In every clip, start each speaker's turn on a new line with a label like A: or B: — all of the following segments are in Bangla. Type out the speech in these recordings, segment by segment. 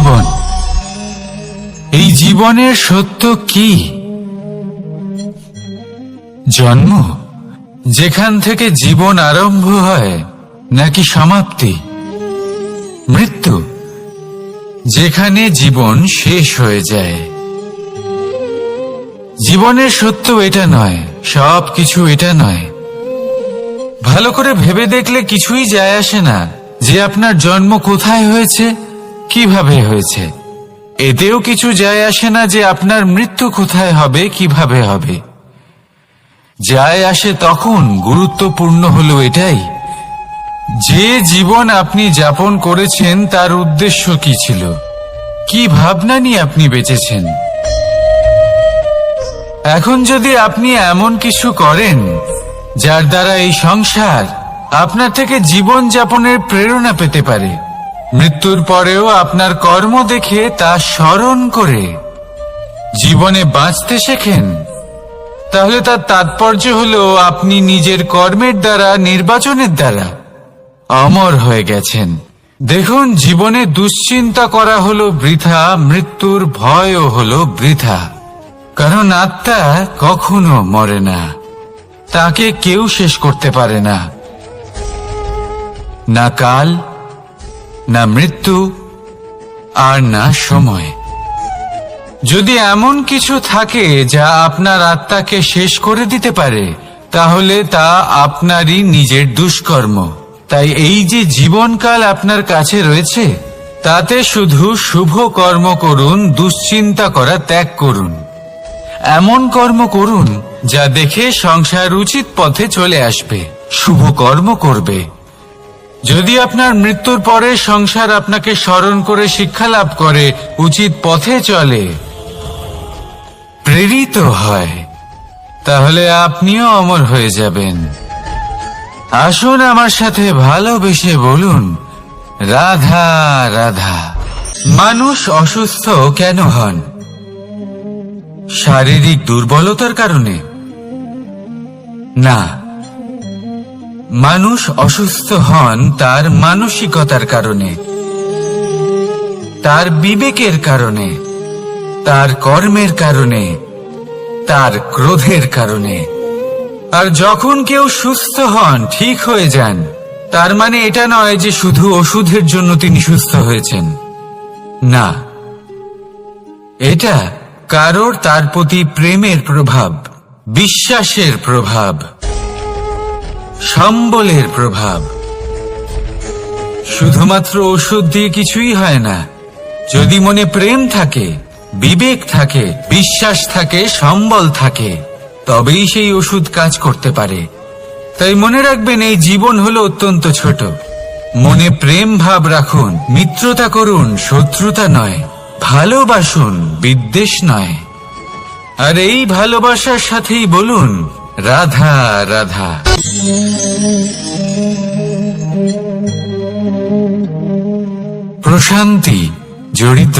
A: জীবন, এই জীবনের সত্য কি? জন্ম, যেখান থেকে জীবন আরম্ভ হয়, নাকি সমাপ্তি? মৃত্যু, যেখানে জীবন শেষ হয়ে যায়। জীবনের সত্য এটা নয়, সবকিছু এটা নয়। ভালো করে ভেবে দেখলে কিছুই যায় আসে না যে আপনার জন্ম কোথায় হয়েছে, কিভাবে হয়েছে। এতেও কিছু যায় আসে না যে আপনার মৃত্যু কোথায় হবে, কিভাবে হবে। যায় আসে তখন, গুরুত্বপূর্ণ হলো এটাই যে জীবন আপনি যাপন করেছেন তার উদ্দেশ্য কি ছিল, কি ভাবনা নিয়ে আপনি বেঁচেছেন। এখন যদি আপনি এমন কিছু করেন যার দ্বারা এই সংসার আপনার থেকে জীবন যাপনের প্রেরণা পেতে পারে, মৃত্যুর পরেও আপনার কর্ম দেখে তা স্মরণ করে জীবনে বাঁচতে শেখেন, তাহলে তার তাৎপর্য হলো আপনি নিজের কর্মের দ্বারা, নির্বাচনের দ্বারা অমর হয়ে গেছেন। দেখুন, জীবনে দুশ্চিন্তা করা হলো বৃথা, মৃত্যুর ভয়ও হলো বৃথা। কারণ আত্মা কখনো মরে না, তাকে কেউ শেষ করতে পারে না। না কাল, না মৃত্যু, আর না সময়। যদি এমন কিছু থাকে যা আপনার আত্মাকে শেষ করে দিতে পারে, তাহলে তা আপনারই নিজের দুষ্কর্ম। তাই এই যে জীবনকাল আপনার কাছে রয়েছে, তাতে শুধু শুভ কর্ম করুন, দুশ্চিন্তা করা ত্যাগ করুন। এমন কর্ম করুন যা দেখে সংসার উচিত পথে চলে আসবে, শুভ কর্ম করবে। যদি আপনার মৃত্যুর পরে সংসার আপনাকে স্মরণ করে শিক্ষা লাভ করে, উচিত পথে চলে, প্রেরিত হয়, তাহলে আপনিও অমর হয়ে যাবেন। আসুন আমার সাথে ভালোবেসে বলুন, রাধা রাধা। মানুষ অসুস্থ কেন হন? শারীরিক দুর্বলতার কারণে? না, মানুষ অসুস্থ হন তার মানসিকতার কারণে, তার বিবেকের কারণে, তার কর্মের কারণে, তার ক্রোধের কারণে। আর যখন কেউ সুস্থ হন, ঠিক হয়ে যান, তার মানে এটা নয় যে শুধু ওষুধের জন্য তিনি সুস্থ হয়েছেন। না, এটা কারোর তার প্রতি প্রেমের প্রভাব, বিশ্বাসের প্রভাব, সম্বলের প্রভাব। শুধুমাত্র ওষুধ দিয়ে কিছুই হয় না। যদি মনে প্রেম থাকে, বিবেক থাকে, বিশ্বাস থাকে, সম্বল থাকে, তবেই সেই ওষুধ কাজ করতে পারে। তাই মনে রাখবেন, এই জীবন হলো অত্যন্ত ছোট। মনে প্রেম ভাব রাখুন, মিত্রতা করুন, শত্রুতা নয়। ভালোবাসুন, বিদ্বেষ নয়। আর এই ভালোবাসার সাথেই বলুন, রাধা রাধা। প্রশান্তি জড়িত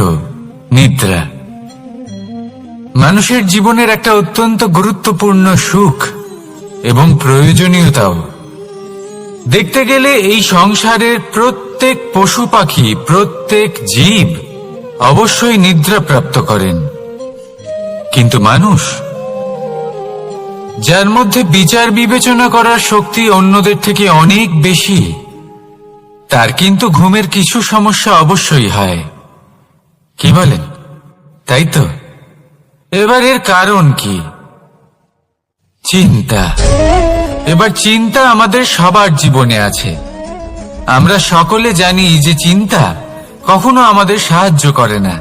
A: নিদ্রা মানুষের জীবনের একটা অত্যন্ত গুরুত্বপূর্ণ সুখ এবং প্রয়োজনীয়তাও। দেখতে গেলে এই সংসারের প্রত্যেক পশু পাখি, প্রত্যেক জীব অবশ্যই নিদ্রা প্রাপ্ত করেন। কিন্তু মানুষ, যার মধ্যে বিচার বিবেচনা করার শক্তি অন্যদের থেকে অনেক বেশি, তার কিন্তু ঘুমের কিছু সমস্যা অবশ্যই হয়। কি বলেন? তাই তো। এবার এর কারণ কি? চিন্তা। এবার চিন্তা আমাদের সবার জীবনে আছে। আমরা সকলে জানি যে চিন্তা কখনো আমাদের সাহায্য করে না,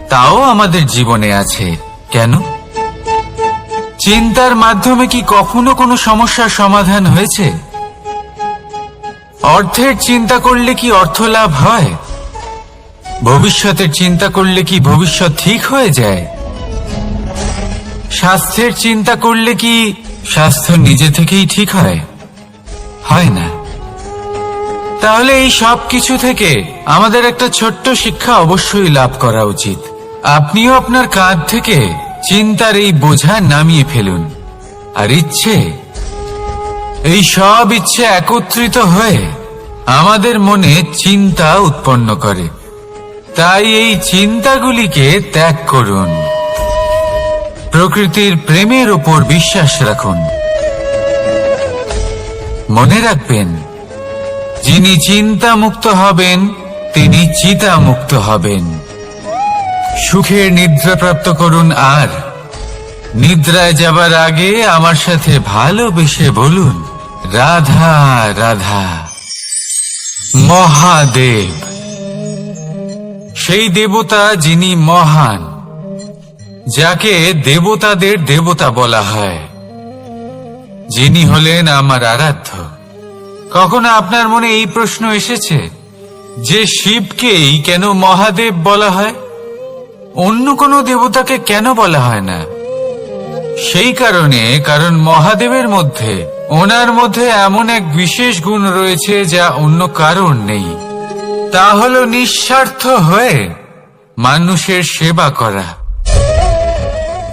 A: তাও আমাদের জীবনে আছে। কেন? চিন্তার মাধ্যমে কি কখনো কোনো সমস্যার সমাধান হয়েছে? অর্থের চিন্তা করলে কি অর্থ লাভ হয়? ভবিষ্যতের চিন্তা করলে কি ভবিষ্যৎ ঠিক হয়ে যায়? স্বাস্থ্যের চিন্তা করলে কি স্বাস্থ্য নিজে থেকেই ঠিক হয়? হয় না। তাহলে এই সব কিছু থেকে আমাদের একটা ছোট্ট শিক্ষা অবশ্যই লাভ করা উচিত। আপনিও আপনার কাঁধ থেকে চিন্তার এই বোঝা নামিয়ে ফেলুন। আর ইচ্ছে, এই সব ইচ্ছে একত্রিত হয়ে আমাদের মনে চিন্তা উৎপন্ন করে। তাই এই চিন্তাগুলিকে ত্যাগ করুন। প্রকৃতির প্রেমের উপর বিশ্বাস রাখুন। মনে রাখবেন, যিনি চিন্তা মুক্ত হবেন তিনি চিতা মুক্ত হবেন। সুখের নিদ্রা প্রাপ্ত করুন, আর নিদ্রায় যাবার আগে আমার সাথে ভালোবেসে বলুন, রাধা রাধা। মহাদেব, সেই দেবতা যিনি মহান, যাকে দেবতাদের দেবতা বলা হয়, যিনি হলেন আমার আরাধ্য। কখনো আপনার মনে এই প্রশ্ন এসেছে যে শিবকেই কেন মহাদেব বলা হয়, অন্য কোনো দেবতাকে কেন বলা হয় না? সেই কারণ মহাদেবের মধ্যে, ওনার মধ্যে এমন এক বিশেষ গুণ রয়েছে যা অন্য কারণ নেই। তা হলো নিঃস্বার্থ হয়ে মানুষের সেবা করা।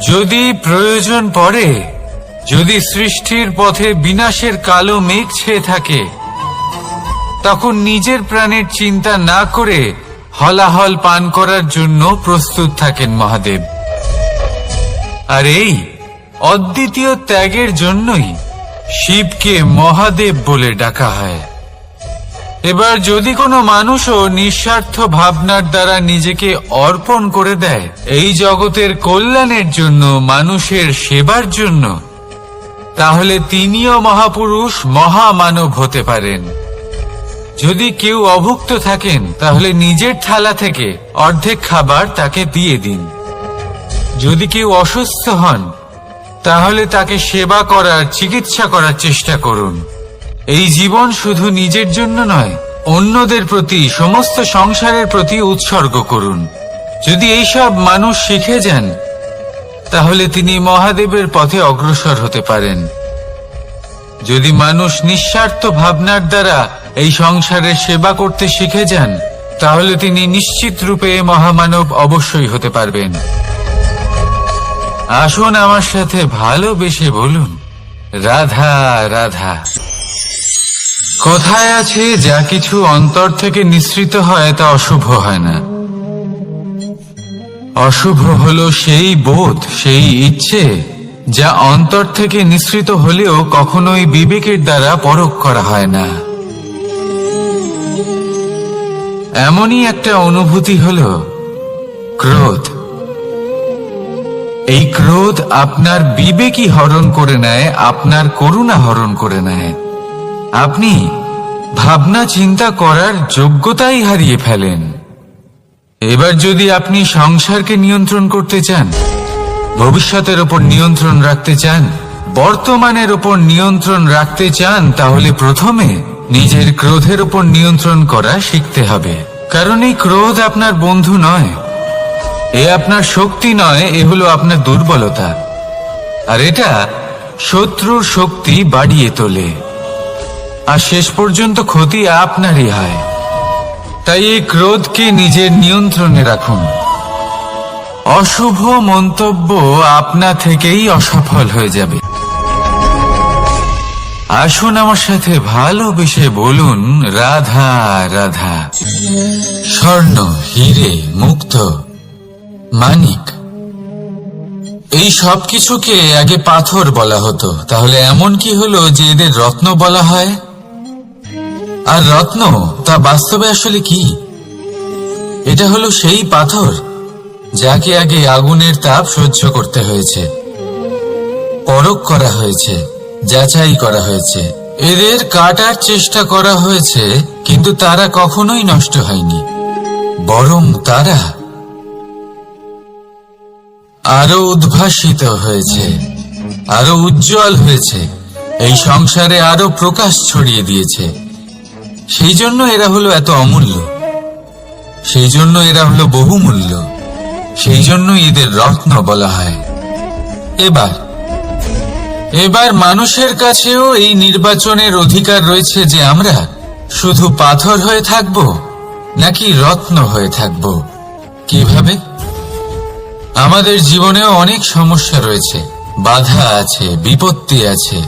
A: যদি প্রয়োজন পড়ে, যদি সৃষ্টির পথে বিনাশের কালো মেঘ ছেয়ে থাকে, তখন নিজের প্রাণের চিন্তা না করে হলাহল পান করার জন্য প্রস্তুত থাকেন মহাদেব। আর এই অদ্বিতীয় ত্যাগের জন্যই শিবকে মহাদেব বলে ডাকা হয়। এবার যদি কোনো মানুষও নিঃস্বার্থ ভাবনার দ্বারা নিজেকে অর্পণ করে দেয় এই জগতের কল্যাণের জন্য, মানুষের সেবার জন্য, তাহলে তিনিও মহাপুরুষ, মহামানব হতে পারেন। যদি কেউ অভুক্ত থাকেন, তাহলে নিজের থালা থেকে অর্ধেক খাবার তাকে দিয়ে দিন। যদি কেউ অসুস্থ হন, তাহলে তাকে সেবা করার, চিকিৎসা করার চেষ্টা করুন। এই জীবন শুধু নিজের জন্য নয়, অন্যদের প্রতি, সমস্ত সংসারের প্রতি উৎসর্গ করুন। যদি এইসব মানুষ শিখে যান, তাহলে তিনি মহাদেবের পথে অগ্রসর হতে পারেন। যদি মানুষ নিঃস্বার্থ ভাবনার দ্বারা এই সংসারের সেবা করতে শিখে যান, তাহলে তিনি নিশ্চিত রূপে মহামানব অবশ্যই হতে পারবেন। আসুন আমার সাথে ভালোবেসে বলুন, রাধা রাধা। কথায় আছে, যা কিছু অন্তর থেকে নিঃসৃত হয় তা অশুভ হয় না। অশুভ হলো সেই বোধ, সেই ইচ্ছে যা অন্তর থেকে নিঃসৃত হলেও কখনোই বিবেকের দ্বারা পরখ করা হয় না। এমনই একটা অনুভূতি হলো ক্রোধ। এই ক্রোধ আপনার বিবেকই হরণ করে নেয়, আপনার করুণা হরণ করে নেয়। আপনি ভাবনা চিন্তা করার যোগ্যতাই হারিয়ে ফেলেন। এবার যদি আপনি সংসারকে নিয়ন্ত্রণ করতে চান, ভবিষ্যতের উপর নিয়ন্ত্রণ রাখতে চান, বর্তমানের উপর নিয়ন্ত্রণ রাখতে চান, তাহলে প্রথমে নিজের ক্রোধের উপর নিয়ন্ত্রণ করা শিখতে হবে। কারণ এই ক্রোধ আপনার বন্ধু নয়, এ আপনার শক্তি নয়, এ হলো আপনার দুর্বলতা। আর এটা শত্রুর শক্তি বাড়িয়ে তোলে, আর শেষ পর্যন্ত ক্ষতি আপনারই হয়। তাই এই ক্রোধকে নিজের নিয়ন্ত্রণে রাখুন। অশুভ মন্তব্য আপনা থেকেই অসফল হয়ে যাবে। আসুন আমার সাথে ভালোবেসে বলুন, রাধা রাধা। স্বর্ণ, হিরে, মুক্ত, মানিক, এই সব কিছুকে আগে পাথর বলা হতো। তাহলে এমন কি হলো যে এদের রত্ন বলা হয়? আর রত্ন তা বাস্তবে আসলে কি? এটা হলো সেই পাথর যাকে আগে আগুনের তাপ সহ্য করতে হয়েছে, পরখ করা হয়েছে, যাচাই করা হয়েছে, এদের কাটার চেষ্টা করা হয়েছে, কিন্তু তারা কখনোই নষ্ট হয়নি, বরং তারা আরো উদ্ভাসিত হয়েছে, আরো উজ্জ্বল হয়েছে, এই সংসারে আরো প্রকাশ ছড়িয়ে দিয়েছে। সেই জন্য এরা হলো এত অমূল্য, সেই জন্য এরা হলো বহুমূল্য, সেই জন্য এদের রত্ন বলা হয়। এবার মানুষের কাছেও এই নির্বাচনের অধিকার রয়েছে যে আমরা শুধু পাথর হয়ে থাকব নাকি রত্ন হয়ে থাকব। কিভাবে? আমাদের জীবনেও অনেক সমস্যা রয়েছে, বাধা আছে, বিপত্তি আছে।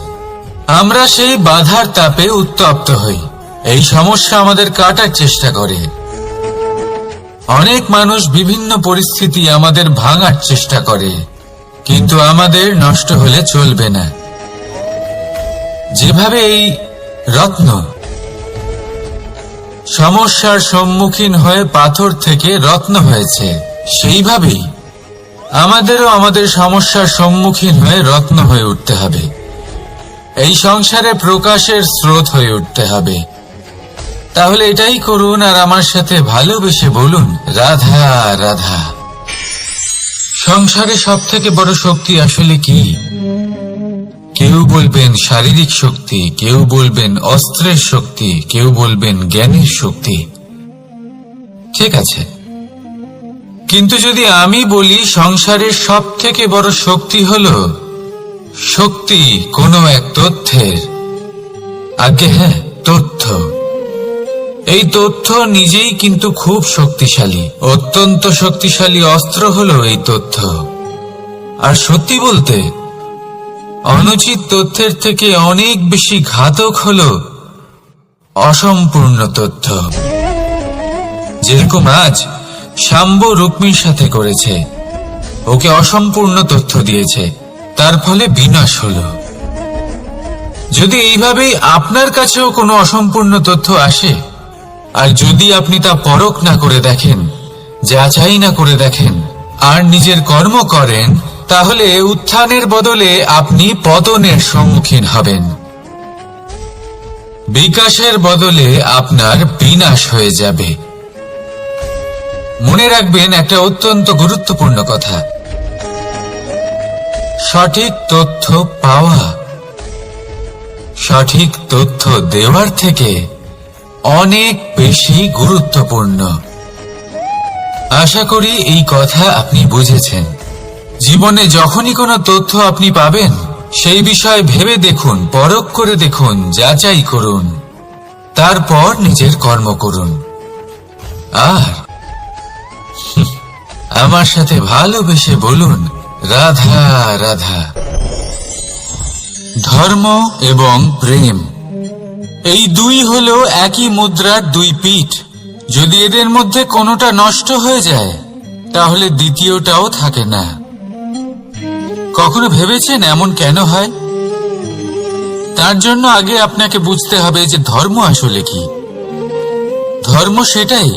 A: আমরা সেই বাধার তাপে উত্তপ্ত হই, এই সমস্যা আমাদের কাটার চেষ্টা করে। অনেক মানুষ বিভিন্ন পরিস্থিতি আমাদের ভাঙার চেষ্টা করে, কিন্তু আমাদের নষ্ট হলে চলবে না। যেভাবে এই রত্ন সমস্যার সম্মুখীন হয়ে পাথর থেকে রত্ন হয়েছে, সেইভাবেই আমাদেরও আমাদের সমস্যার সম্মুখীন হয়ে রত্ন হয়ে উঠতে হবে। এই সংসারে প্রকাশের স্রোত হয়ে উঠতে হবে। তাহলে এটাই করুন আর আমার সাথে ভালোবেসে বলুন, রাধা রাধা। সংসারে সব থেকে বড় শক্তি আসলে কি? কেউ বলবেন শারীরিক শক্তি, কেউ বলবেন অস্ত্রের শক্তি, কেউ বলবেন জ্ঞানের শক্তি। ঠিক আছে, কিন্তু যদি আমি বলি সংসারের সব থেকে বড় শক্তি হলো শক্তি কোনো এক তথ্যের, আগে হ্যাঁ, তথ্য। এই তথ্য নিজেই কিন্তু খুব শক্তিশালী, অত্যন্ত শক্তিশালী অস্ত্র হলো এই তথ্য। আর সত্যি বলতে অনুচিত তথ্যের থেকে অনেক বেশি ঘাতক হলো অসম্পূর্ণ তথ্য। যেরকম আজ শাম্ব রুক্মির সাথে করেছে, ওকে অসম্পূর্ণ তথ্য দিয়েছে, তার ফলে বিনাশ হলো। যদি এইভাবেই আপনার কাছেও কোনো অসম্পূর্ণ তথ্য আসে, আর যদি আপনি তা পরখ না করে দেখেন, যাচাই না করে দেখেন, আর নিজের কর্ম করেন, তাহলে উত্থানের বদলে আপনি পতনের সম্মুখীন হবেন। বিকাশের বদলে আপনার বিনাশ হয়ে যাবে। মনে রাখবেন একটা অত্যন্ত গুরুত্বপূর্ণ কথা, সঠিক তথ্য পাওয়া সঠিক তথ্য দেওয়ার থেকে অনেক বেশি গুরুত্বপূর্ণ। আশা করি এই কথা আপনি বুঝেছেন। জীবনে যখনই কোনো তথ্য আপনি পাবেন, সেই বিষয়ে ভেবে দেখুন, পরখ করে দেখুন, যাচাই করুন, তারপর নিজের কর্ম করুন। আর আমার সাথে ভালোবেসে বলুন, রাধা রাধা। ধর্ম এবং প্রেম, এই দুই হলো একই মুদ্রার দুই পিঠ। যদি এদের মধ্যে কোনোটা নষ্ট হয়ে যায়, তাহলে দ্বিতীয়টাও থাকে না। কখনো ভেবেছেন এমন কেন হয়? তার জন্য আগে আপনাকে বুঝতে হবে যে ধর্ম আসলে কি। ধর্ম সেটাই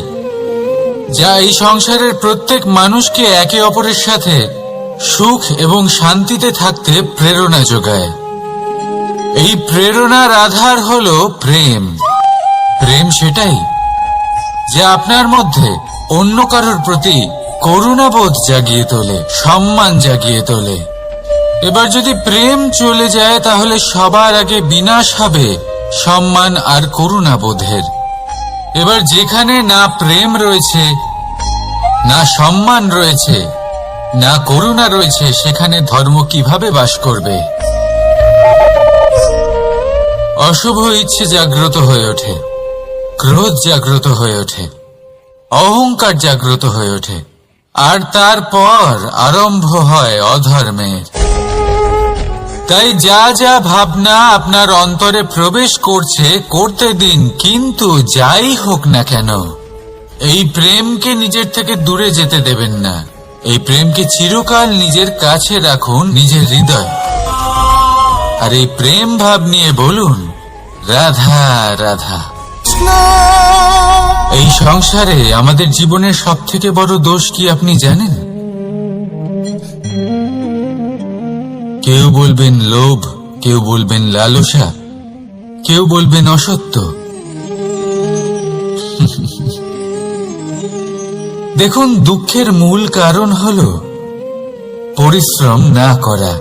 A: যা এই সংসারের প্রত্যেক মানুষকে একে অপরের সাথে সুখ এবং শান্তিতে থাকতে প্রেরণা যোগায়। এই প্রেরণার আধার হলো প্রেম। প্রেম সেটাই যা আপনার মধ্যে অন্য কারোর প্রতি করুণাবোধ জাগিয়ে তোলে, সম্মান জাগিয়ে তোলে। এবার যদি প্রেম চলে যায়, তাহলে সবার আগে বিনাশ হবে সম্মান আর করুণাবোধের। এবার যেখানে না প্রেম রয়েছে, না সম্মান রয়েছে, না করুণা রয়েছে, সেখানে ধর্ম কিভাবে বাস করবে? অশুভ ইচ্ছে জাগ্রত হয়ে ওঠে, ক্রোধ জাগ্রত হয়ে ওঠে, অহংকার জাগ্রত হয়ে ওঠে, আর তারপর আরম্ভ হয় অধর্মের। তাই যা যা ভাবনা আপনার অন্তরে প্রবেশ করছে, করতে দিন, কিন্তু যাই হোক না কেন, এই প্রেমকে নিজের থেকে দূরে যেতে দেবেন না। এই প্রেমকে চিরকাল নিজের কাছে রাখুন, নিজের হৃদয়। আর এই প্রেম ভাব নিয়ে বলুন, রাধা রাধা। এই সংসারে আমাদের জীবনের সব থেকে বড় দোষ কি আপনি জানেন? কেউ বলবেন লোভ, কেউ বলবেন লালসা, কেউ বলবেন অসত্য। দেখুন, দুঃখের মূল কারণ হলো পরিশ্রম না করা।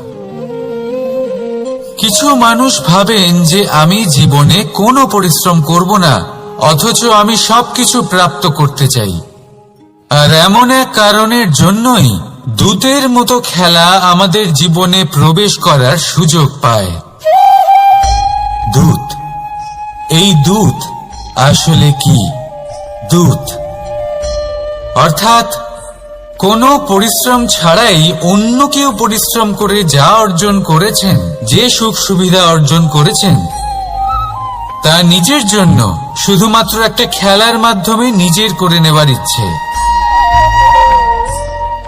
A: কিছু মানুষ ভাবেন যে আমি জীবনে কোনো পরিশ্রম করব না, অথচ আমি সবকিছু প্রাপ্ত করতে চাই। আর এমন এক কারণের জন্যই দূতের মতো খেলা আমাদের জীবনে প্রবেশ করার সুযোগ পায়। দূত, এই দূত আসলে কি? দূত অর্থাৎ কোনো পরিশ্রম ছাড়াই অন্য কেউ পরিশ্রম করে যা অর্জন করেছেন, যে সুখ সুবিধা অর্জন করেছেন, তা নিজের জন্য শুধুমাত্র একটা খেলার মাধ্যমে নিজের করে নেবার ইচ্ছে।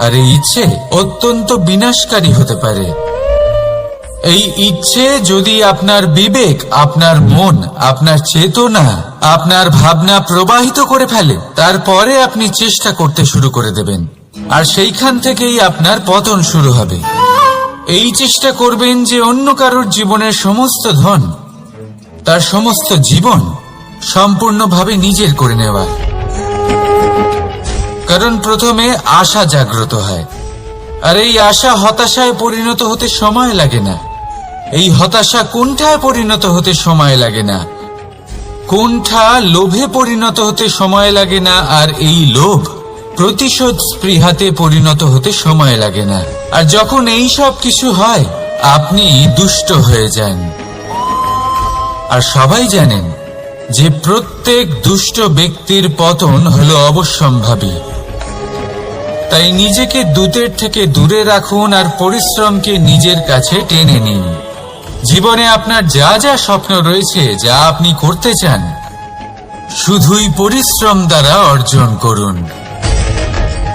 A: আর এই ইচ্ছে অত্যন্ত বিনাশকারী হতে পারে। এই ইচ্ছে যদি আপনার বিবেক, আপনার মন, আপনার চেতনা, আপনার ভাবনা প্রবাহিত করে ফেলে, তারপরে আপনি চেষ্টা করতে শুরু করে দেবেন, আর সেইখান থেকেই আপনার পতন শুরু হবে। এই চেষ্টা করবেন যে অন্য কারোর জীবনের সমস্ত ধন, তার সমস্ত জীবন সম্পূর্ণভাবে নিজের করে নেওয়ার। কারণ প্রথমে আশা জাগ্রত হয়, আর এই আশা হতাশায় পরিণত হতে সময় লাগে না। এই হতাশা কুণ্ঠায় পরিণত হতে সময় লাগে না, কুণ্ঠা লোভে পরিণত হতে সময় লাগে না, আর এই লোভ প্রতিশোধ স্পৃহাতে পরিণত হতে সময় লাগে না। আর যখন এই সব কিছু হয়, আপনি দুষ্ট হয়ে যান। আর সবাই জানেন যে প্রত্যেক দুষ্ট ব্যক্তির পতন হলো অবশ্যম্ভাবী। তাই নিজেকে দূতের থেকে দূরে রাখুন আর পরিশ্রমকে নিজের কাছে টেনে নিন। জীবনে আপনার যা যা স্বপ্ন রয়েছে, যা আপনি করতে চান, শুধুই পরিশ্রম দ্বারা অর্জন করুন।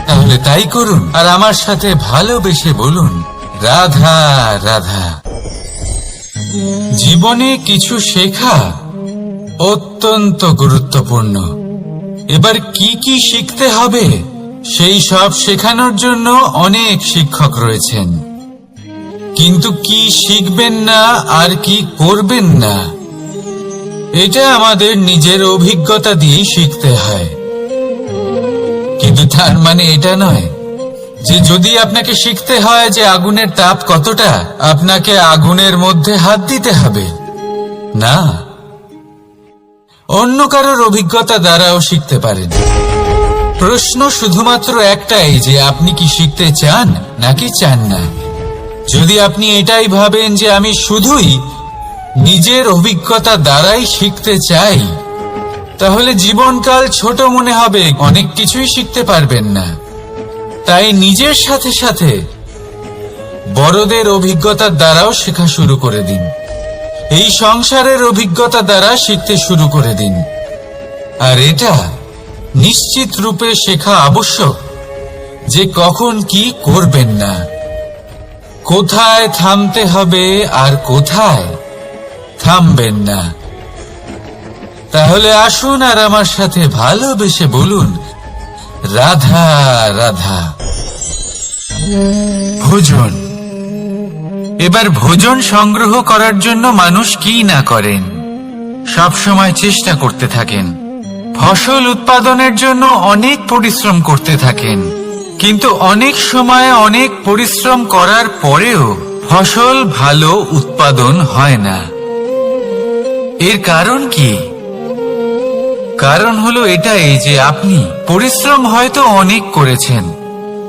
A: তাহলে তাই করুন, আর আমার সাথে ভালোবেসে বলুন, রাধা রাধা। জীবনে কিছু শেখা অত্যন্ত গুরুত্বপূর্ণ। এবার কি কি শিখতে হবে, সেই সব শেখানোর জন্য অনেক শিক্ষক রয়েছেন, কিন্তু কি শিখবেন না আর কি করবেন না, এটা আমাদের নিজের অভিজ্ঞতা দিয়ে শিখতে হয়। কিন্তু তার মানে এটা নয় যে যদি আপনাকে শিখতে হয় যে আগুনের তাপ কতটা, আপনাকে আগুনের মধ্যে হাত দিতে হবে না। অন্য কারোর অভিজ্ঞতা দ্বারাও শিখতে পারেন। প্রশ্ন শুধুমাত্র একটাই যে আপনি কি শিখতে চান নাকি চান না। যদি আপনি এটাই ভাবেন যে আমি শুধুই নিজের অভিজ্ঞতা দ্বারাই শিখতে চাই, তাহলে জীবনকাল ছোট মনে হবে, অনেক কিছুই শিখতে পারবেন না। তাই নিজের সাথে সাথে বড়দের অভিজ্ঞতার দ্বারাও শেখা শুরু করে দিন। এই সংসারের অভিজ্ঞতা দ্বারা শিখতে শুরু করে দিন। আর এটা নিশ্চিত রূপে শেখা আবশ্যক যে কখন কি করবেন না, কোথায় থামতে হবে আর কোথায় থামবেন না। তাহলে আসুন আর আমার সাথে ভালোবেসে বলুন, রাধা রাধা। ভোজন। এবার ভোজন সংগ্রহ করার জন্য মানুষ কি না করেন, সব সময় চেষ্টা করতে থাকেন। ফসল উৎপাদনের জন্য অনেক পরিশ্রম করতে থাকেন, কিন্তু অনেক সময় অনেক পরিশ্রম করার পরেও ফসল ভালো উৎপাদন হয় না। এর কারণ কি? কারণ হলো এটাই যে আপনি পরিশ্রম হয়তো অনেক করেছেন,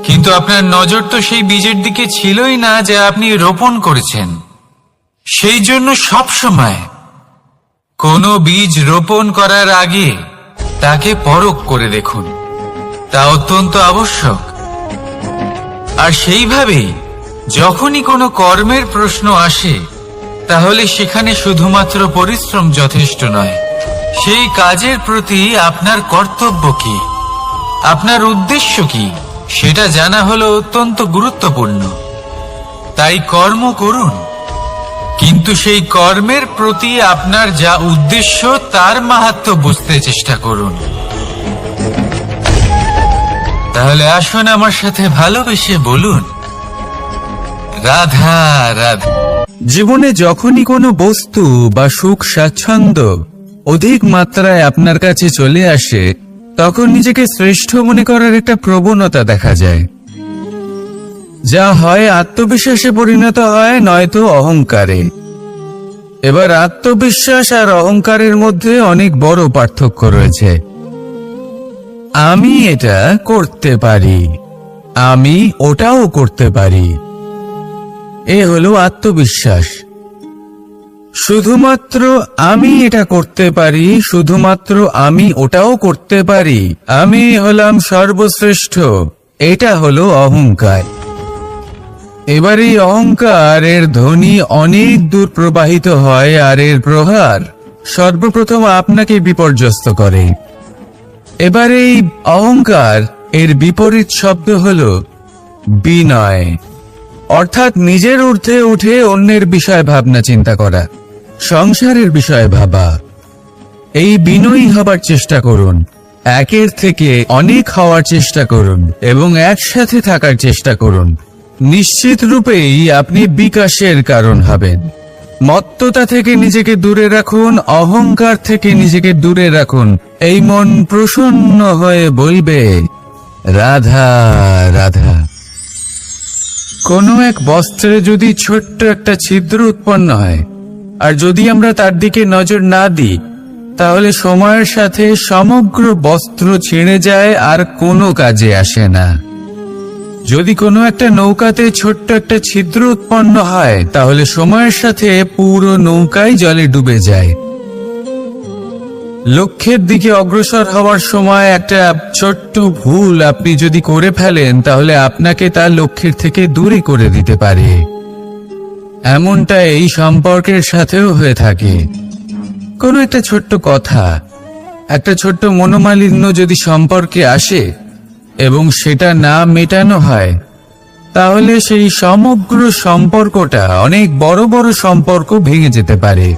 A: কিন্তু আপনার নজর তো সেই বীজের দিকে ছিলই না যা আপনি রোপণ করেছেন। সেই জন্য সব সময় কোনো বীজ রোপণ করার আগে তাকে পরখ করে দেখুন, তা অত্যন্ত আবশ্যক। আর সেইভাবেই যখনই কোনো কর্মের প্রশ্ন আসে, তাহলে সেখানে শুধুমাত্র পরিশ্রম যথেষ্ট নয়। সেই কাজের প্রতি আপনার কর্তব্য কি, আপনার উদ্দেশ্য কি, সেটা জানা হলো অত্যন্ত গুরুত্বপূর্ণ। তাই কর্ম করুন, কিন্তু সেই কর্মের প্রতি আপনার যা উদ্দেশ্য তার মাহাত্ম্য বুঝতে চেষ্টা করুন। তাহলে আসুন আমার সাথে ভালোবেসে বলুন, রাধা রাধা।
B: জীবনে যখনই কোনো বস্তু বা সুখ স্বাচ্ছন্দ্য অধিক মাত্রায় আপনার কাছে চলে আসে, তখন নিজেকে শ্রেষ্ঠ মনে করার একটা প্রবণতা দেখা যায়, যা হয় আত্মবিশ্বাসে পরিণত হয়, নয়তো অহংকারে। এবার আত্মবিশ্বাস আর অহংকারের মধ্যে অনেক বড় পার্থক্য রয়েছে। আমি এটা করতে পারি, আমি ওটাও করতে পারি, এ হলো আত্মবিশ্বাস। শুধুমাত্র আমি এটা করতে পারি, শুধুমাত্র আমি ওটাও করতে পারি, আমি হলাম সর্বশ্রেষ্ঠ, এটা হলো অহংকার। এবার এই অহংকারের ধ্বনি অনেক দূর প্রবাহিত হয়, আর এর প্রহার সর্বপ্রথম আপনাকে বিপর্যস্ত করে। এবার এই অহংকার এর বিপরীত শব্দ হলো বিনয় অর্থাৎ নিজের ঊর্ধ্বে উঠে অন্যের বিষয় ভাবনা চিন্তা করা, সংসারের বিষয়ে ভাবা। এই বিনয়ী হবার চেষ্টা করুন, একের থেকে অনেক হওয়ার চেষ্টা করুন এবং একসাথে থাকার চেষ্টা করুন। নিশ্চিত রূপেই আপনি বিকাশের কারণ হবেন। মত্ততা থেকে নিজেকে দূরে রাখুন, অহংকার থেকে নিজেকে দূরে রাখুন। এই মন প্রসন্ন হয়ে বলবে, রাধা রাধা। কোনো এক বস্ত্রে যদি ছোট্ট একটা ছিদ্র উৎপন্ন হয়, আর যদি আমরা তার দিকে নজর না দিই, তাহলে সময়ের সাথে সমগ্র বস্ত্র ছিঁড়ে যায় আর কোনো কাজে আসে না। যদি কোনো একটা নৌকাতে ছোট্ট একটা ছিদ্র উৎপন্ন হয়, তাহলে সময়ের সাথে পুরো নৌকাই জলে ডুবে যায়। লক্ষ্যের দিকে অগ্রসর হওয়ার সময় একটা ছোট্ট ভুল আপনি যদি করে ফেলেন, তাহলে আপনাকে তার লক্ষ্যের থেকে দূরে করে দিতে পারে। এমনটা এই সম্পর্কের সাথেও হয়ে থাকে। কোনো একটা ছোট্ট কথা, একটা ছোট্ট মনোমালিন্য যদি সম্পর্কে আসে এবং সেটা না মেটানো হয়, তাহলে সেই সমগ্র সম্পর্কটা অনেক বড় বড় সম্পর্ক ভেঙে যেতে পারে।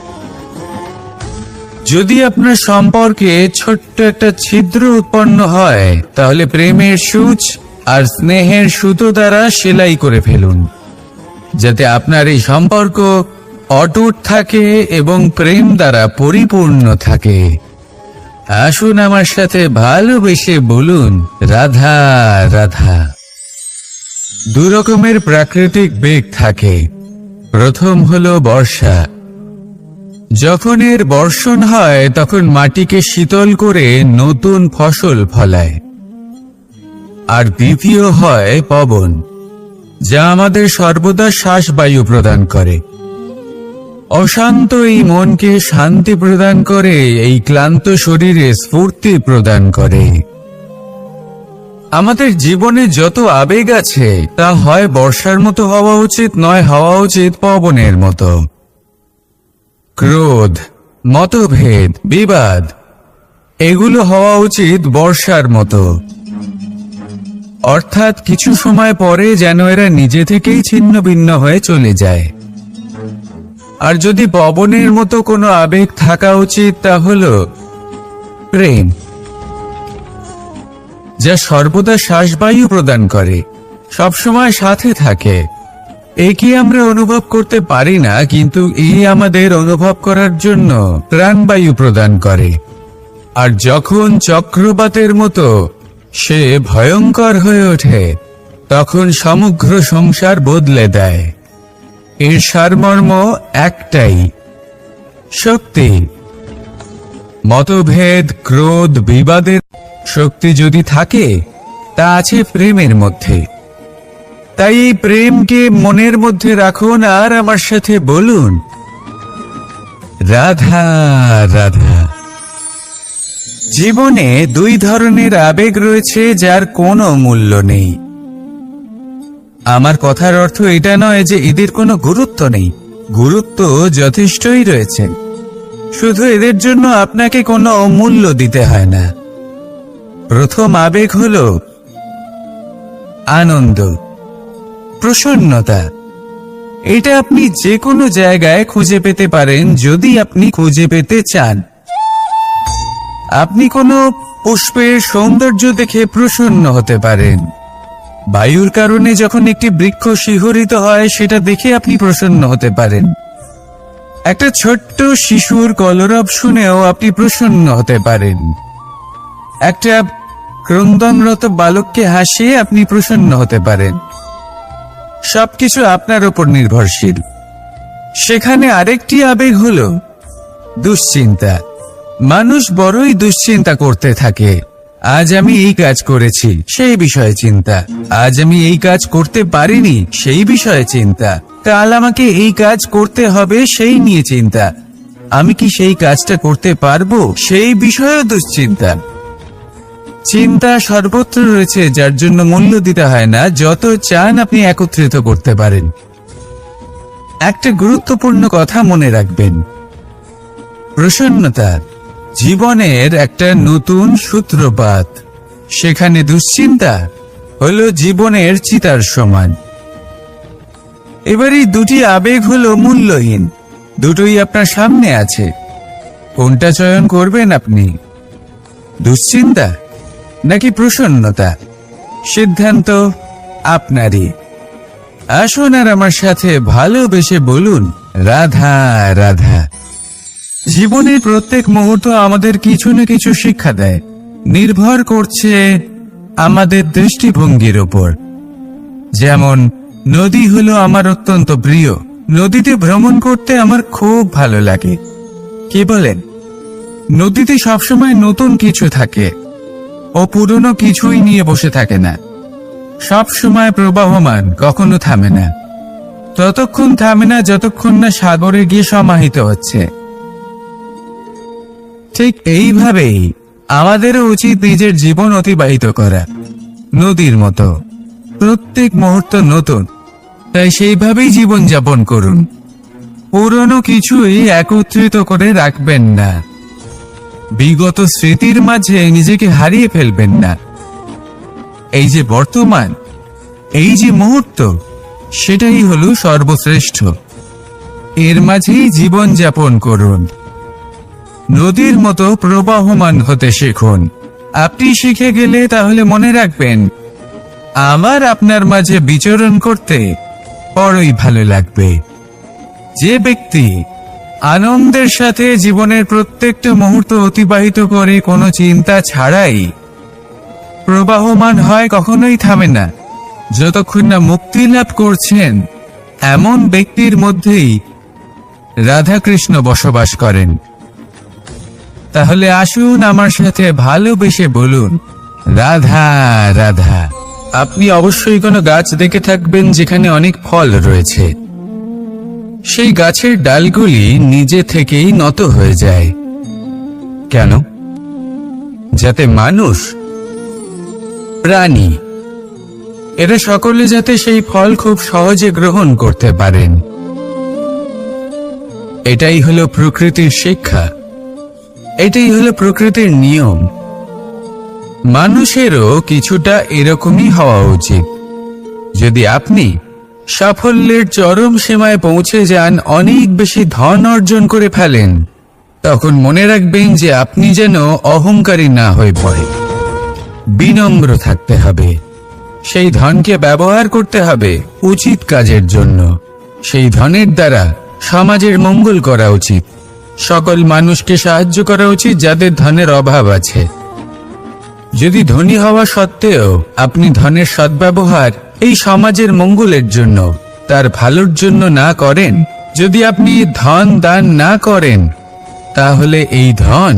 B: যদি আপনার সম্পর্কে ছোট্ট একটা ছিদ্র উৎপন্ন হয়, তাহলে প্রেমের সূচ আর স্নেহের সুতো দ্বারা সেলাই করে ফেলুন, যাতে আপনার এই সম্পর্ক অটুট থাকে এবং প্রেম দ্বারা পরিপূর্ণ থাকে। আসুন আমার সাথে ভালোবেসে বলুন, রাধা রাধা। দু রকমের প্রাকৃতিক বেগ থাকে। প্রথম হলো বর্ষা। যখন এর বর্ষণ হয়, তখন মাটিকে শীতল করে নতুন ফসল ফলায়। আর দ্বিতীয় হয় পবন, যা আমাদের সর্বদা শ্বাসবায়ু প্রদান করে। অশান্ত এই মনকে শান্তি প্রদান করে, এই ক্লান্ত শরীরে স্ফূর্তি প্রদান করে। আমাদের জীবনে যত আবেগ আছে, তা হয় বর্ষার মতো হওয়া উচিত, নয় হওয়া উচিত পবনের মতো। ক্রোধ, মতভেদ, বিবাদ, এগুলো হওয়া উচিত বর্ষার মতো। অর্থাৎ কিছু সময় পরে যেন এরা নিজে থেকেই ছিন্ন ভিন্ন হয়ে চলে যায়। আর যদি পবনের মতো কোনো আবেগ থাকা উচিত, তা হলো প্রেম, যা সর্বদা শ্বাসবায়ু প্রদান করে, সবসময় সাথে থাকে। একে আমরা অনুভব করতে পারি না, কিন্তু এই আমাদের অনুভব করার জন্য প্রাণবায়ু প্রদান করে। আর যখন চক্রবাতের মতো সে ভয়ঙ্কর হয়ে ওঠে, তখন সমগ্র সংসার বদলে দেয়। এর সারমর্ম একটাই, শক্তি। মতভেদ, ক্রোধ, বিবাদের শক্তি যদি থাকে, তা আছে প্রেমের মধ্যে। তাই এই প্রেমকে মনের মধ্যে রাখুন আর আমার সাথে বলুন, রাধা রাধা। জীবনে দুই ধরনের আবেগ রয়েছে, যার কোনো মূল্য নেই। আমার কথার অর্থ এটা নয় যে এদের কোনো গুরুত্ব নেই। গুরুত্ব যথেষ্টই রয়েছে, শুধু এদের জন্য আপনাকে কোনো মূল্য দিতে হয় না। প্রথম আবেগ হলো আনন্দ, প্রসন্নতা। এটা আপনি যে কোনো জায়গায় খুঁজে পেতে পারেন, যদি আপনি খুঁজে পেতে চান। আপনি কোনো পুষ্পের সৌন্দর্য দেখে প্রসন্ন হতে পারেন। বায়ুর কারণে যখন একটি বৃক্ষ শিহরিত হয়, সেটা দেখে আপনি প্রসন্ন হতে পারেন। একটা ছোট্ট শিশুর কলরব শুনেও আপনি প্রসন্ন হতে পারেন। একটা ক্রন্দনরত বালককে হাসিয়ে আপনি প্রসন্ন হতে পারেন। সবকিছু আপনার উপর নির্ভরশীল। সেখানে আরেকটি আবেগ হলো দুশ্চিন্তা। মানুষ বড়ই দুশ্চিন্তা করতে থাকে। আজ আমি এই কাজ করেছি, সেই বিষয়ে চিন্তা। আজ আমি এই কাজ করতে পারিনি, সেই বিষয়ে চিন্তা। কাল আমাকে এই কাজ করতে হবে, সেই নিয়ে চিন্তা। আমি কি সেই কাজটা করতে পারবো, সেই বিষয়ে দুশ্চিন্তা। চিন্তা সর্বত্র রয়েছে, যার জন্য মূল্য দিতে হয় না। যত চান আপনি একত্রিত করতে পারেন। একটা গুরুত্বপূর্ণ কথা মনে রাখবেন, প্রসন্নতা জীবনের একটা নতুন সূত্রপাত। সেখানে দুশ্চিন্তা হলো জীবনের চিতার সমান। এবার এই দুটি আবেগ হলো মূল্যহীন, দুটোই আপনার সামনে আছে। কোনটা চয়ন করবেন আপনি? দুশ্চিন্তা নাকি প্রসন্নতা? সিদ্ধান্ত আপনারই। আসুন আর আমার সাথে ভালোবেসে বলুন, রাধা রাধা। জীবনের প্রত্যেক মুহূর্ত আমাদের কিছু না কিছু শিক্ষা দেয়, নির্ভর করছে আমাদের দৃষ্টিভঙ্গির উপর। যেমন নদী হলো আমার অত্যন্ত প্রিয়, নদীতে ভ্রমণ করতে আমার খুব ভালো লাগে। কি বলেন? নদীতে সবসময় নতুন কিছু থাকে, ও পুরনো কিছুই নিয়ে বসে থাকে না। সব সময় প্রবাহমান, কখনো থামে না। ততক্ষণ থামে না যতক্ষণ না সাগরে গিয়ে সমাহিত হচ্ছে। ঠিক এইভাবেই আমাদেরও উচিত নিজের জীবন অতিবাহিত করা, নদীর মতো। প্রত্যেক মুহূর্ত নতুন, তাই সেইভাবেই জীবন যাপন করুন। পুরনো কিছুই একত্রিত করে রাখবেন না, বিগত স্মৃতির মাঝে নিজেকে হারিয়ে ফেলবেন না। এই যে বর্তমান, এই যে মুহূর্ত, সেটাই হলো সর্বশ্রেষ্ঠ। এর মাঝেই জীবন যাপন করুন। নদীর মতো প্রবাহমান হতে শিখুন। আপনি শিখে গেলে তাহলে মনে রাখবেন, আমার আপনার মাঝে বিচরণ করতে বড়ই ভালো লাগবে। যে ব্যক্তি আনন্দের সাথে জীবনের প্রত্যেকটা মুহূর্ত অতিবাহিত করে কোনো চিন্তা ছাড়াই প্রবাহমান হয়, কখনোই থামে না যতক্ষণ না মুক্তি লাভ করছেন, এমন ব্যক্তির মধ্যেই রাধাকৃষ্ণ বসবাস করেন। তাহলে আসুন আমার সাথে ভালোবেসে বলুন, রাধা রাধা। আপনি অবশ্যই কোনো গাছ দেখে থাকবেন যেখানে অনেক ফল রয়েছে। সেই গাছের ডালগুলি নিজে থেকেই নত হয়ে যায়। কেন? যাতে মানুষ, প্রাণী, এরা সকলে যাতে সেই ফল খুব সহজে গ্রহণ করতে পারেন। এটাই হলো প্রকৃতির শিক্ষা, এটাই হলো প্রকৃতির নিয়ম। মানুষেরও কিছুটা এরকমই হওয়া উচিত। যদি আপনি সাফল্যের চরম সীমায় পৌঁছে যান, অনেক বেশি ধন অর্জন করে ফেলেন, তখন মনে রাখবেন যে আপনি যেন অহংকারী না হয়ে পড়ে। বিনম্র থাকতে হবে। সেই ধনকে ব্যবহার করতে হবে উচিত কাজের জন্য। সেই ধনের দ্বারা সমাজের মঙ্গল করা উচিত। সকল মানুষকে সাহায্য করা উচিত যাদের ধনের অভাব আছে। যদি ধনী হওয়া সত্ত্বেও আপনি ধনের সদ্ব্যবহার এই সমাজের মঙ্গলের জন্য, তার ভালোর জন্য না করেন, যদি আপনি ধন দান না করেন, তাহলে এই ধন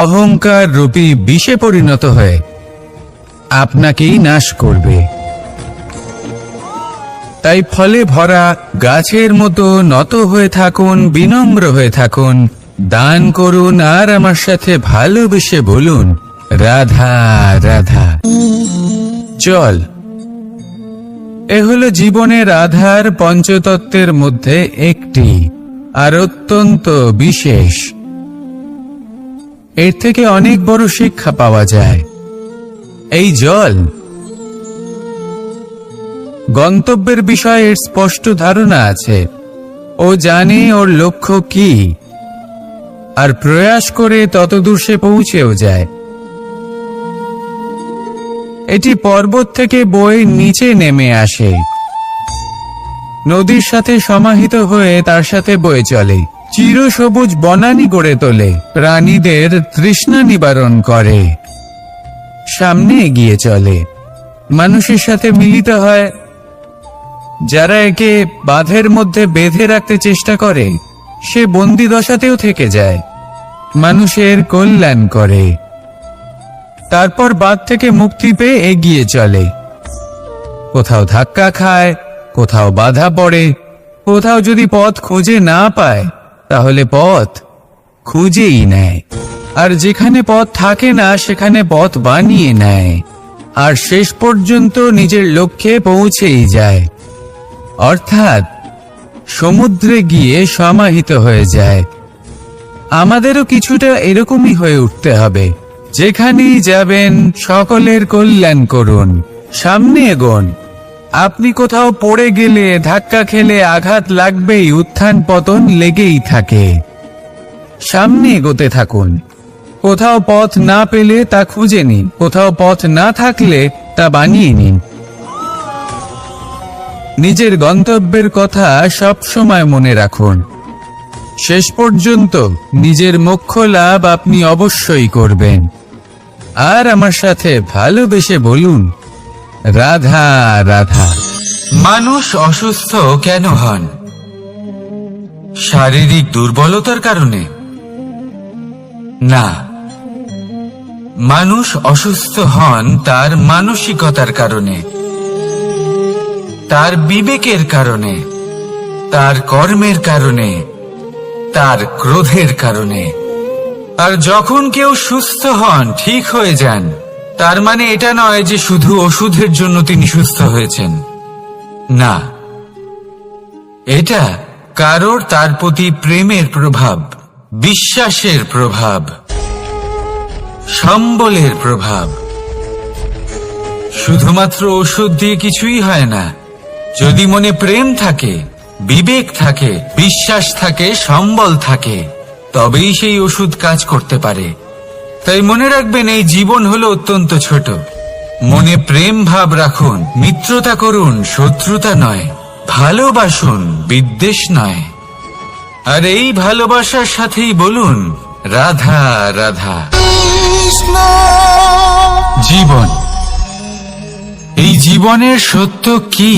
B: অহংকার রূপী বিষে পরিণত হয়ে আপনাকেই নাশ করবে। তাই ফলে ভরা গাছের মতো নত হয়ে থাকুন, বিনম্র হয়ে থাকুন, দান করুন, আর আমার সাথে ভালোবেসে বলুন, রাধা রাধা। চল, এ হলো জীবনের আধার পঞ্চতত্ত্বের মধ্যে একটি, আর অত্যন্ত বিশেষ। এর থেকে অনেক বড় শিক্ষা পাওয়া যায়। এই জল গন্তব্যের বিষয়ে এর স্পষ্ট ধারণা আছে। ও জানে ওর লক্ষ্য কি, আর প্রয়াস করে ততদূর সে পৌঁছেও যায়। এটি পর্বত থেকে বয়ে নিচে নেমে আসে, নদীর সাথে সমাহিত হয়ে তার সাথে বয়ে চলে, চিরসবুজ বনানী গড়ে তোলে, প্রাণীদের তৃষ্ণা নিবারণ করে, সামনে এগিয়ে চলে, মানুষের সাথে মিলিত হয়। যারা একে বাঁধের মধ্যে বেঁধে রাখতে চেষ্টা করে, সে বন্দি দশাতেও থেকে যায়, মানুষের কল্যাণ করে। তারপর বাঁধ থেকে মুক্তি পেয়ে এগিয়ে চলে। কোথাও ধাক্কা খায়, কোথাও বাধা পড়ে, কোথাও যদি পথ খুঁজে না পায়, তাহলে পথ খুঁজেই নেয়। আর যেখানে পথ থাকে না, সেখানে পথ বানিয়ে নেয়, আর শেষ পর্যন্ত নিজের লক্ষ্যে পৌঁছেই যায়, অর্থাৎ সমুদ্রে গিয়ে সমাহিত হয়ে যায়। আমাদেরও কিছুটা এরকমই হয়ে উঠতে হবে। যেখানেই যাবেন সকলের কল্যাণ করুন, সামনে এগোন। আপনি কোথাও পড়ে গেলে, ধাক্কা খেলে আঘাত লাগবেই, উত্থান পতন লেগেই থাকে। সামনে এগোতে থাকুন। কোথাও পথ না পেলে তা খুঁজে নিন, কোথাও পথ না থাকলে তা বানিয়ে নিন। নিজের গন্তব্যের কথা সব সময় মনে রাখুন। শেষ পর্যন্ত নিজের মোক্ষ লাভ আপনি অবশ্যই করবেন। আর আমার সাথে ভালোবেসে বলুন, রাধা রাধা।
A: মানুষ অসুস্থ কেন হন? শারীরিক দুর্বলতার কারণে? না, মানুষ অসুস্থ হন তার মানসিকতার কারণে, তার বিবেকের কারণে, তার কর্মের কারণে, তার ক্রোধের কারণে। আর যখন কেউ সুস্থ হন, ঠিক হয়ে যান, তার মানে এটা নয় যে শুধু ওষুধের জন্য তিনি সুস্থ হয়েছেন। না, এটা কারোর তার প্রতি প্রেমের প্রভাব, বিশ্বাসের প্রভাব, সম্বলের প্রভাব। শুধুমাত্র ওষুধ দিয়ে কিছুই হয় না। যদি মনে প্রেম থাকে, বিবেক থাকে, বিশ্বাস থাকে, সম্বল থাকে, তবেই সেই ওষুধ কাজ করতে পারে। তাই মনে রাখবেন, এই জীবন হলো অত্যন্ত ছোট। মনে প্রেম ভাব রাখুন, মিত্রতা করুন, শত্রুতা নয়। ভালোবাসুন, বিদ্বেষ নয়। আর এই ভালোবাসার সাথেই বলুন, রাধা রাধা। জীবন, এই জীবনের সত্য কি?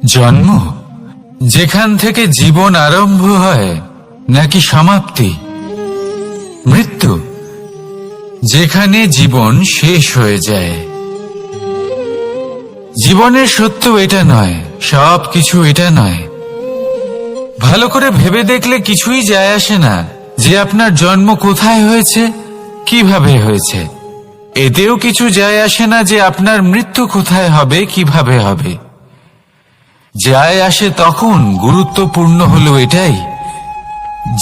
A: জন্ম, যেখান থেকে জীবন আরম্ভ হয়, নাকি সমাপ্তি? মৃত্যু, যেখানে জীবন শেষ হয়ে যায়। জীবনের সত্য এটা নয়, সব কিছু এটা নয়। ভালো করে ভেবে দেখলে কিছুই যায় আসে না যে আপনার জন্ম কোথায় হয়েছে, কিভাবে হয়েছে। এতেও কিছু যায় আসে না যে আপনার মৃত্যু কোথায় হবে, কিভাবে হবে। যায় আসে তখন, গুরুত্বপূর্ণ হলো এটাই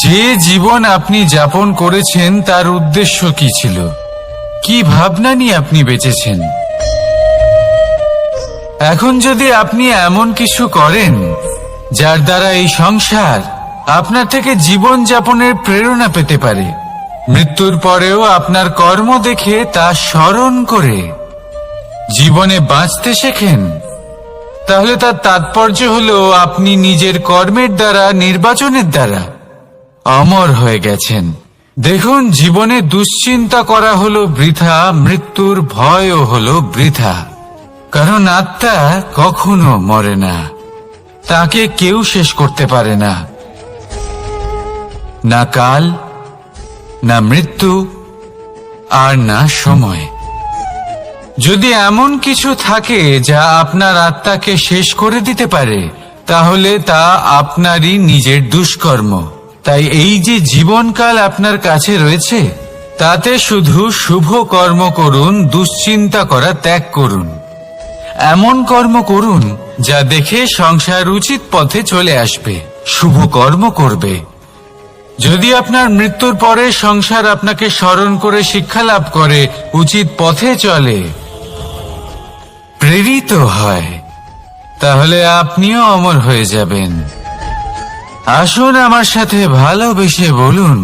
A: যে জীবন আপনি যাপন করেছেন তার উদ্দেশ্য কি ছিল, কি ভাবনা নিয়ে আপনি বেঁচেছেন। এখন যদি আপনি এমন কিছু করেন যার দ্বারা এই সংসার আপনার থেকে জীবন যাপনের প্রেরণা পেতে পারে, মৃত্যুর পরেও আপনার কর্ম দেখে তা স্মরণ করে জীবনে বাঁচতে শেখেন, তাহলে তার তাৎপর্য হলো আপনি নিজের কর্মের দ্বারা, নির্বাচনের দ্বারা অমর হয়ে গেছেন। দেখুন, জীবনে দুশ্চিন্তা করা হলো বৃথা, মৃত্যুর ভয়ও হলো বৃথা। কারণ আত্মা কখনো মরে না, তাকে কেউ শেষ করতে পারে না। না কাল, না মৃত্যু, আর না সময়। যদি এমন কিছু থাকে যা আপনার আত্মাকে শেষ করে দিতে পারে, তাহলে তা আপনারই নিজের দুষ্কর্ম। তাই এই যে জীবনকাল আপনার কাছে রয়েছে, তাতে শুধু শুভ কর্ম করুন, দুশ্চিন্তা করা ত্যাগ করুন। এমন কর্ম করুন যা দেখে সংসার উচিত পথে চলে আসবে, শুভ কর্ম করবে। যদি আপনার মৃত্যুর পরে সংসার আপনাকে স্মরণ করে শিক্ষা লাভ করে, উচিত পথে চলে, প্রেরিত হয়, তাহলে আপনিও অমর হয়ে যাবেন। আসুন আমার সাথে ভালোবেসে বলুন,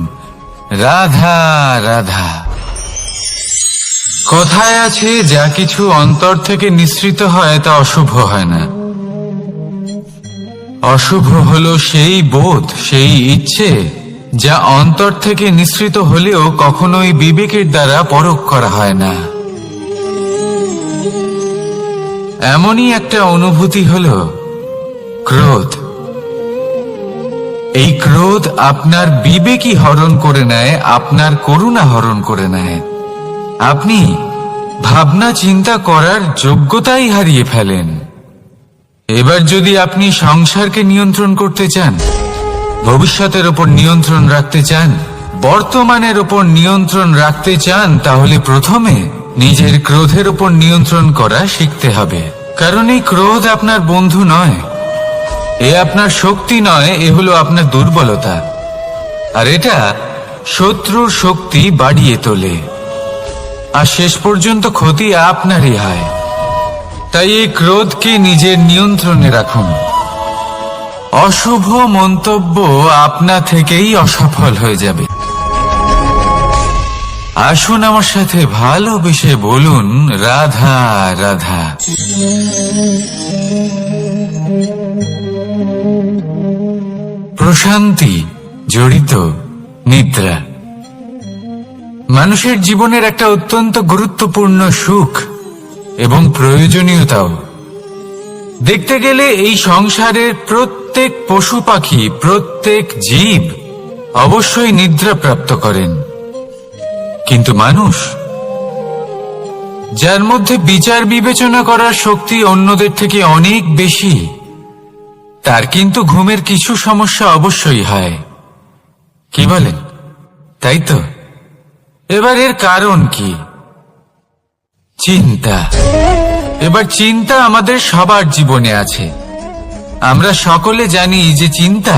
A: রাধা রাধা। কথায় আছে, যা কিছু অন্তর থেকে নিঃসৃত হয় তা অশুভ হয় না। অশুভ হলো সেই বোধ, সেই ইচ্ছে যা অন্তর থেকে নিঃসৃত হলেও কখনোই বিবেকের দ্বারা পরখ করা হয় না। এমনই একটা অনুভূতি হলো ক্রোধ। এই ক্রোধ আপনার বিবেকই হরণ করে নেয়, আপনার করুণা হরণ করে নেয়। আপনি ভাবনা চিন্তা করার যোগ্যতাই হারিয়ে ফেলেন। এবার যদি আপনি সংসারকে নিয়ন্ত্রণ করতে চান, ভবিষ্যতের উপর নিয়ন্ত্রণ রাখতে চান, বর্তমানের উপর নিয়ন্ত্রণ রাখতে চান, তাহলে প্রথমে নিজের ক্রোধের উপর নিয়ন্ত্রণ করা শিখতে হবে। কারণ এই ক্রোধ আপনার বন্ধু নয়, এ আপনার শক্তি নয়, এ হলো আপনার দুর্বলতা। আর এটা শত্রুর শক্তি বাড়িয়ে তোলে, আর শেষ পর্যন্ত ক্ষতি আপনারই হয়। তাই এই ক্রোধকে নিজের নিয়ন্ত্রণে রাখুন। অশুভ মন্তব্য আপনা থেকেই অসফল হয়ে যাবে। আসুন আমার সাথে ভালোবেসে বলুন, রাধা রাধা। প্রশান্তি জড়িত নিদ্রা মানুষের জীবনের একটা অত্যন্ত গুরুত্বপূর্ণ সুখ এবং প্রয়োজনীয়তাও। দেখতে গেলে এই সংসারের প্রত্যেক পশু পাখি, প্রত্যেক জীব অবশ্যই নিদ্রা প্রাপ্ত করেন, কিন্তু মানুষ, যার মধ্যে বিচার বিবেচনা করার শক্তি অন্যদের থেকে অনেক বেশি, তার কিন্তু ঘুমের কিছু সমস্যা অবশ্যই হয়। কি বলেন? তাই তো। এবার এর কারণ কি? চিন্তা। এবার চিন্তা আমাদের সবার জীবনে আছে। আমরা সকলে জানি যে চিন্তা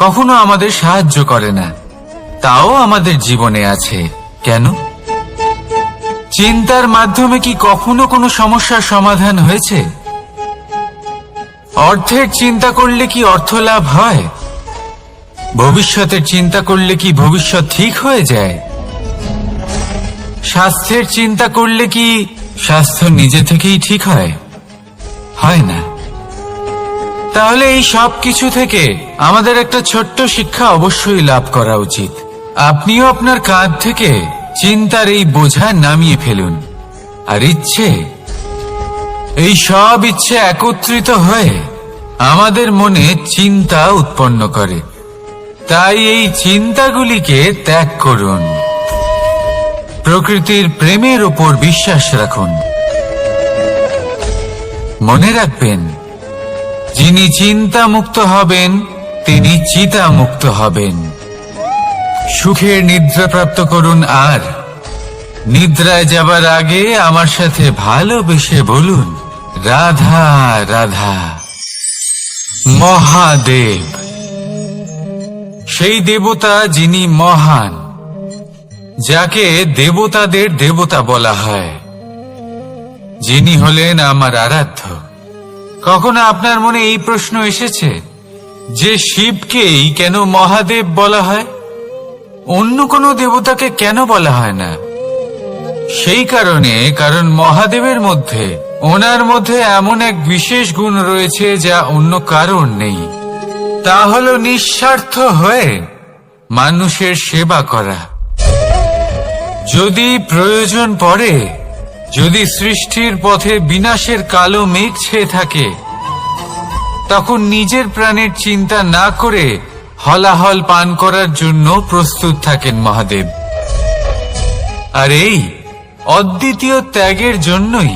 A: কখনো আমাদের সাহায্য করে না, তাও আমাদের জীবনে আছে। কেন? চিন্তার মাধ্যমে কি কখনো কোনো সমস্যার সমাধান হয়েছে? অর্থের চিন্তা করলে কি অর্থ লাভ হয়? ভবিষ্যতের চিন্তা করলে কি ভবিষ্যৎ ঠিক হয়ে যায়? স্বাস্থ্যের চিন্তা করলে কি স্বাস্থ্য নিজে থেকেই ঠিক হয়? হয় না। তাহলে এই সব কিছু থেকে আমাদের একটা ছোট্ট শিক্ষা অবশ্যই লাভ করা উচিত। আপনিও আপনার কাঁধ থেকে চিন্তার এই বোঝা নামিয়ে ফেলুন। আর ইচ্ছে, এই সব ইচ্ছে একত্রিত হয়ে আমাদের মনে চিন্তা উৎপন্ন করে। তাই এই চিন্তাগুলিকে ত্যাগ করুন। প্রকৃতির প্রেমের উপর বিশ্বাস রাখুন। মনে রাখবেন, যিনি চিন্তা মুক্ত হবেন তিনি চিতা মুক্ত হবেন। সুখের নিদ্রা প্রাপ্ত করুন, আর নিদ্রায় যাবার আগে আমার সাথে ভালোবেসে বলুন, রাধা রাধা। মহাদেব, সেই দেবতা যিনি মহান, যাকে দেবতাদের দেবতা বলা হয়, যিনি হলেন আমার আরাধ্য। কখনো আপনার মনে এই প্রশ্ন এসেছে যে শিবকেই কেন মহাদেব বলা হয়, অন্য কোনো দেবতাকে কেন বলা হয় না? সেই কারণ মহাদেবের মধ্যে, ওনার মধ্যে এমন এক বিশেষ গুণ রয়েছে যা অন্য কারোর নেই। তা হলো নিঃস্বার্থ হয়ে মানুষের সেবা করা। যদি প্রয়োজন পড়ে, যদি সৃষ্টির পথে বিনাশের কালো মেঘ ছেয়ে থাকে, তখন নিজের প্রাণের চিন্তা না করে হলাহল পান করার জন্য প্রস্তুত থাকেন মহাদেব। আর এই অদ্বিতীয় ত্যাগের জন্যই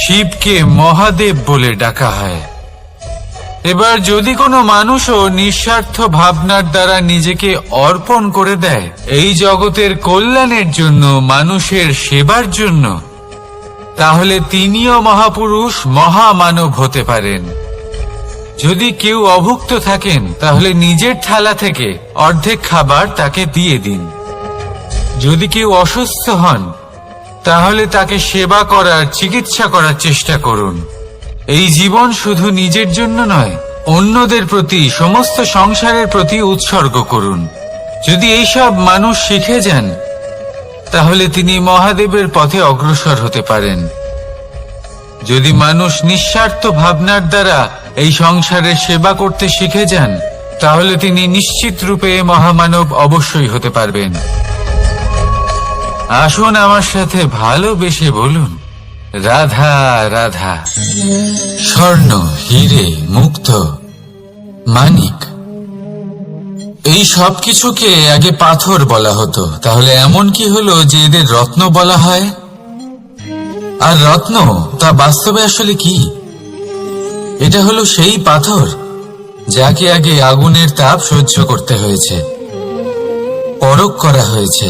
A: শিবকে মহাদেব বলে ডাকা হয়। এবার যদি কোনো মানুষও নিঃস্বার্থ ভাবনার দ্বারা নিজেকে অর্পণ করে দেয় এই জগতের কল্যাণের জন্য, মানুষের সেবার জন্য, তাহলে তিনিও মহাপুরুষ, মহামানব হতে পারেন। যদি কেউ অভুক্ত থাকেন, তাহলে নিজের থালা থেকে অর্ধেক খাবার তাকে দিয়ে দিন। যদি কেউ অসুস্থ হন, তাহলে তাকে সেবা করার, চিকিৎসা করার চেষ্টা করুন। এই জীবন শুধু নিজের জন্য নয়, অন্যদের প্রতি, সমস্ত সংসারের প্রতি উৎসর্গ করুন। যদি এইসব মানুষ শিখে যান, তাহলে তিনি মহাদেবের পথে অগ্রসর হতে পারেন। যদি মানুষ নিঃস্বার্থ ভাবনার দ্বারা এই সংসারের সেবা করতে শিখে যান, তাহলে তিনি নিশ্চিত রূপে মহামানব অবশ্যই হতে পারবেন। আসুন আমার সাথে ভালোবেসে বলুন, রাধা রাধা। স্বর্ণ, হীরে, মুক্ত, মানিক, এই সব কিছুকে আগে পাথর বলা হতো। তাহলে এমন কি হলো যে এদের রত্ন বলা হয়? আর রত্ন তা বাস্তবে আসলে কি? এটা হলো সেই পাথর যাকে আগে আগুনের তাপ সহ্য করতে হয়েছে, পরখ করা হয়েছে,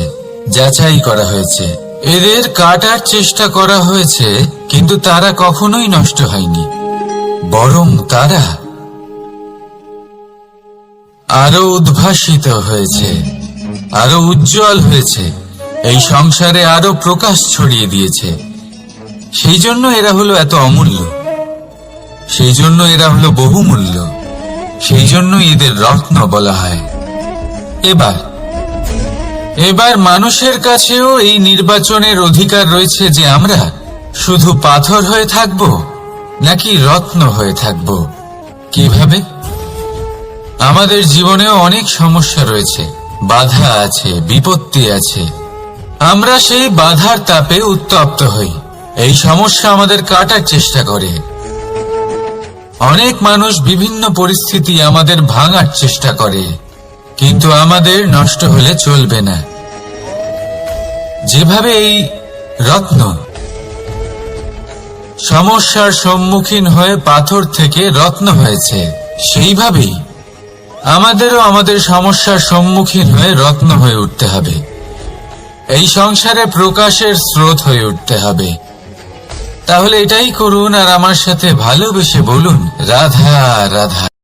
A: যাচাই করা হয়েছে, এদের কাটার চেষ্টা করা হয়েছে, কিন্তু তারা কখনোই নষ্ট হয়নি, বরং তারা আরো উদ্ভাসিত হয়েছে। আরো উজ্জ্বল হয়েছে, এই সংসারে আরো প্রকাশ ছড়িয়ে দিয়েছে। সেই জন্য এরা হলো এত অমূল্য, সেই জন্য এরা হলো বহুমূল্য, সেই জন্য এদের রত্ন বলা হয়। এবার মানুষের কাছেও এই নির্বাচনের অধিকার রয়েছে যে আমরা শুধু পাথর হয়ে থাকব নাকি রত্ন হয়ে থাকব। কিভাবে? আমাদের জীবনেও অনেক সমস্যা রয়েছে, বাধা আছে, বিপত্তি আছে। আমরা সেই বাধার তাপে উত্তপ্ত হই, এই সমস্যা আমাদের কাটার চেষ্টা করে। অনেক মানুষ বিভিন্ন পরিস্থিতি আমাদের ভাঙার চেষ্টা করে, কিন্তু আমাদের নষ্ট হলে চলবে না। যেভাবে এই রত্ন সমস্যার সম্মুখীন হয়ে পাথর থেকে রত্ন হয়েছে, সেইভাবেই আমাদেরও আমাদের সমস্যার সম্মুখীন হয়ে রত্ন হয়ে উঠতে হবে। এই সংসারে প্রকাশের স্রোত হয়ে উঠতে হবে। তাহলে এটাই করুন আর আমার সাথে ভালোবেসে বলুন, রাধা রাধা।